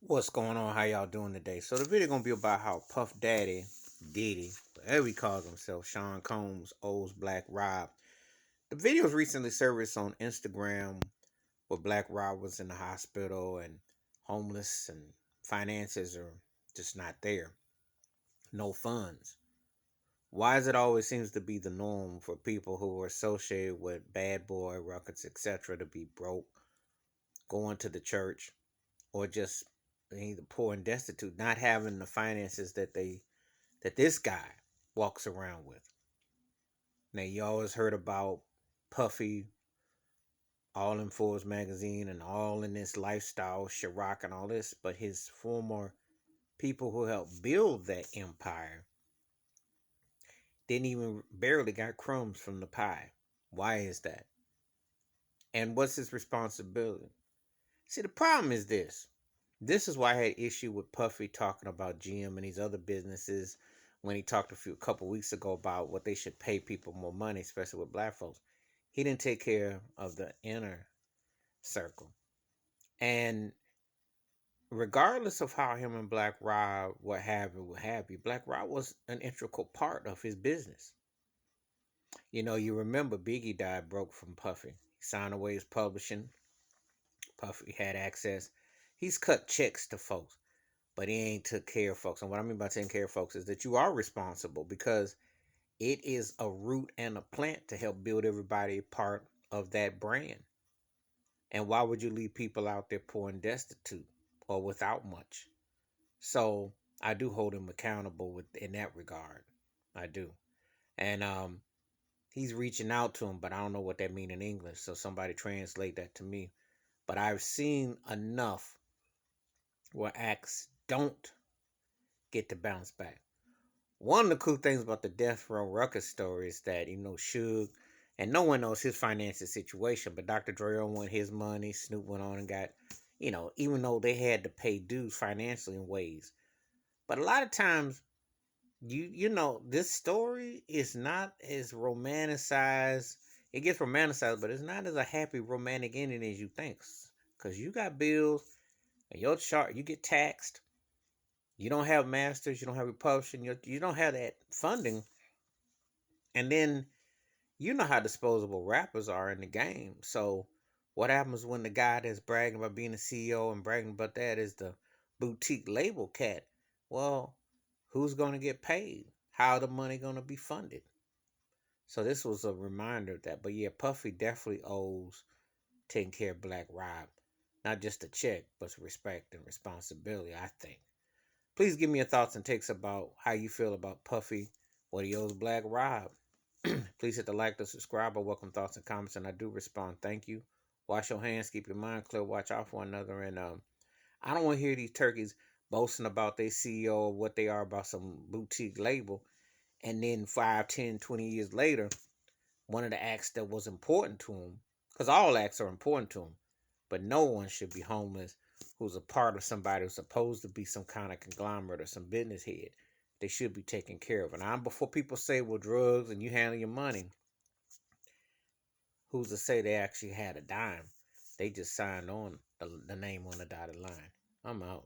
What's going on? How y'all doing today? So the video gonna be about how Puff Daddy, Diddy, whatever he calls himself, Sean Combs, owes Black Rob. The video was recently surfaced on Instagram where Black Rob was in the hospital and homeless and finances are just not there. No funds. Why is it always seems to be the norm for people who are associated with bad boy records, etc., to be broke, going to the church, or just either poor and destitute, not having the finances that this guy walks around with. Now you always heard about Puffy, all in Forbes magazine, and all in this lifestyle, Ciroc and all this, but his former people who helped build that empire didn't even barely got crumbs from the pie. Why is that? And what's his responsibility? See, the problem is this. This is why I had issue with Puffy talking about GM and these other businesses when he talked a couple weeks ago about what they should pay people more money, especially with black folks. He didn't take care of the inner circle. And regardless of how him and Black Rob, what have you, Black Rob was an integral part of his business. You remember Biggie died broke from Puffy. He signed away his publishing. Puffy had access. He's cut checks to folks, but he ain't took care of folks. And what I mean by taking care of folks is that you are responsible because it is a root and a plant to help build everybody part of that brand. And why would you leave people out there poor and destitute or without much? So I do hold him accountable in that regard. I do. And he's reaching out to him, but I don't know what that means in English. So somebody translate that to me. But I've seen enough where acts don't get to bounce back. One of the cool things about the Death Row Ruckus story is that, Suge, and no one knows his financial situation, but Dr. Dre won his money. Snoop went on and got, even though they had to pay dues financially in ways. But a lot of times, this story is not as romanticized. It gets romanticized, but it's not as a happy romantic ending as you think. Because you got bills, and your chart, you get taxed. You don't have masters, you don't have republishing, you don't have that funding. And then you know how disposable rappers are in the game. So what happens when the guy that's bragging about being a CEO and bragging about that is the boutique label cat? Well, who's going to get paid? How the money going to be funded? So this was a reminder of that. But yeah, Puffy definitely owes taking care of Black Rob. Not just a check, but respect and responsibility, I think. Please give me your thoughts and takes about how you feel about Puffy, what he owes Black Rob. Please hit the like, the subscribe, or welcome thoughts and comments, and I do respond. Thank you. Wash your hands, keep your mind clear, watch out for one another, and I don't want to hear these turkeys boasting about their CEO or what they are about some boutique label, and then 5, 10, 20 years later, one of the acts that was important to them, because all acts are important to them, but no one should be homeless who's a part of somebody who's supposed to be some kind of conglomerate or some business head. They should be taken care of. And I'm before people say, well, drugs and you handle your money, who's to say they actually had a dime? They just signed on the name on the dotted line. I'm out.